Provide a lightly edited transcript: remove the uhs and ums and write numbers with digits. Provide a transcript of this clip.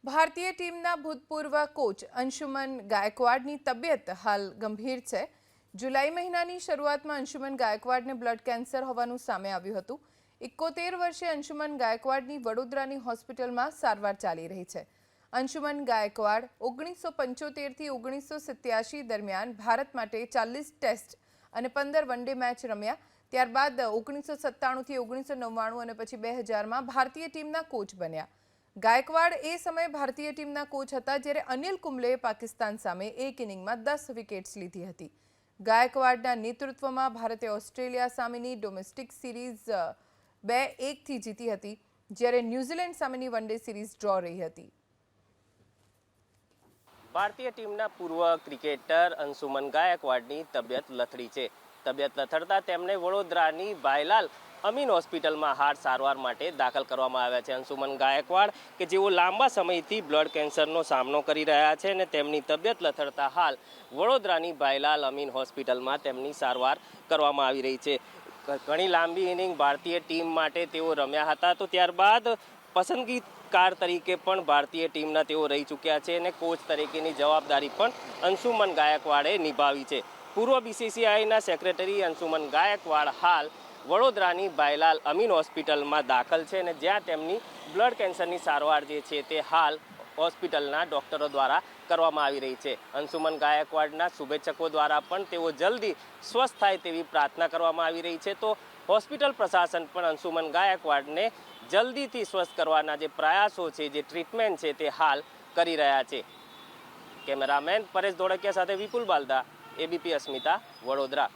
ભારતીય ટીમના ભૂતપૂર્વ કોચ અંશુમન ગાયકવાડની તબિયત હાલ ગંભીર છે। જુલાઈ મહિનાની શરૂઆતમાં અંશુમન ગાયકવાડને બ્લડ કેન્સર હોવાનું સામે આવ્યું હતું। 71 વર્ષીય અંશુમન ગાયકવાડની વડોદરાની હોસ્પિટલમાં સારવાર ચાલી રહી છે। અંશુમન ગાયકવાડ 1975 થી 1987 દરમિયાન ભારત માટે 40 ટેસ્ટ અને 15 વનડે મેચ રમ્યા। ત્યારબાદ 1997 થી 1999 અને પછી 2000માં ભારતીય ટીમના કોચ બન્યા। ગાયકવાડ એ સમયે ભારતીય ટીમના કોચ હતા જ્યારે અનિલ કુંબલેએ પાકિસ્તાન સામે એક ઇનિંગમાં 10 વિકેટ્સ લીધી હતી। ગાયકવાડના નેતૃત્વમાં ભારતે ઓસ્ટ્રેલિયા સામેની ડોમેસ્ટિક સિરીઝ 2-1 થી જીતી હતી, જ્યારે ન્યૂઝીલેન્ડ સામેની વનડે સિરીઝ ડ્રો રહી હતી। ભારતીય ટીમના પૂર્વ ક્રિકેટર અંશુમન ગાયકવાડની તબિયત લથડી છે। તબિયત લથડતા તેમને વડોદરાની ભાઈલાલ અમીન હોસ્પિટલમાં હાર્ટ સારવાર માટે દાખલ કરવામાં આવ્યા છે। અંશુમન ગાયકવાડ કે જેઓ લાંબા સમયથી બ્લડ કેન્સરનો સામનો કરી રહ્યા છે અને તેમની તબિયત લથડતા હાલ વડોદરાની ભાઈલાલ અમીન હોસ્પિટલમાં તેમની સારવાર કરવામાં આવી રહી છે। ઘણી લાંબી ઇનિંગ ભારતીય ટીમ માટે તેઓ રમ્યા હતા, તો ત્યારબાદ પસંદગીકાર તરીકે પણ ભારતીય ટીમના તેઓ રહી ચૂક્યા છે અને કોચ તરીકેની જવાબદારી પણ અંશુમન ગાયકવાડે નિભાવી છે। પૂર્વ બીસીસીઆઈના સેક્રેટરી અંશુમન ગાયકવાડ હાલ વડોદરાની ભાઈલાલ અમીન હોસ્પિટલમાં દાખલ છે અને જ્યાં તેમની બ્લડ કેન્સરની સારવાર જે છે તે હાલ હોસ્પિટલના ડૉક્ટરો દ્વારા કરવામાં આવી રહી છે। અંશુમન ગાયકવાડના શુભેચ્છકો દ્વારા પણ તેઓ જલ્દી સ્વસ્થ થાય તેવી પ્રાર્થના કરવામાં આવી રહી છે। તો હોસ્પિટલ પ્રશાસન પણ અંશુમન ગાયકવાડને જલ્દીથી સ્વસ્થ કરવાના જે પ્રયાસો છે, જે ટ્રીટમેન્ટ છે તે હાલ કરી રહ્યા છે। કેમેરામેન પરેશ ધોળકિયા સાથે વિપુલ બાલદા, એબીપી અસ્મિતા, વડોદરા।